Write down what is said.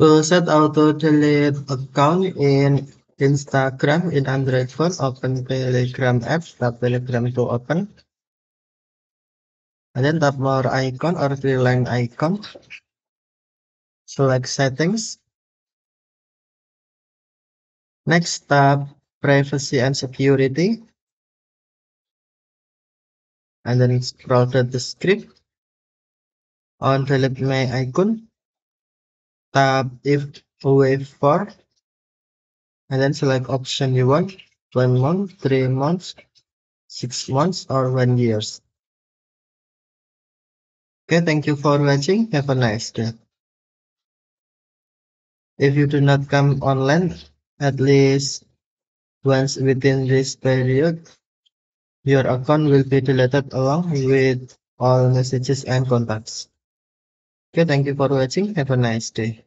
To set auto delete account in Instagram in Android phone, open Telegram app, tap Telegram to open, and then tap more icon or three line icon, select settings. Next, tap privacy and security, and then scroll to the script. On delete my icon, tap if wait for, and then select option you want, 1 month, 3 months, 6 months, or 1 years. Okay, thank you for watching. Have a nice day. If you do not come online at least once within this period, your account will be deleted along with all messages and contacts. Okay, thank you for watching. Have a nice day.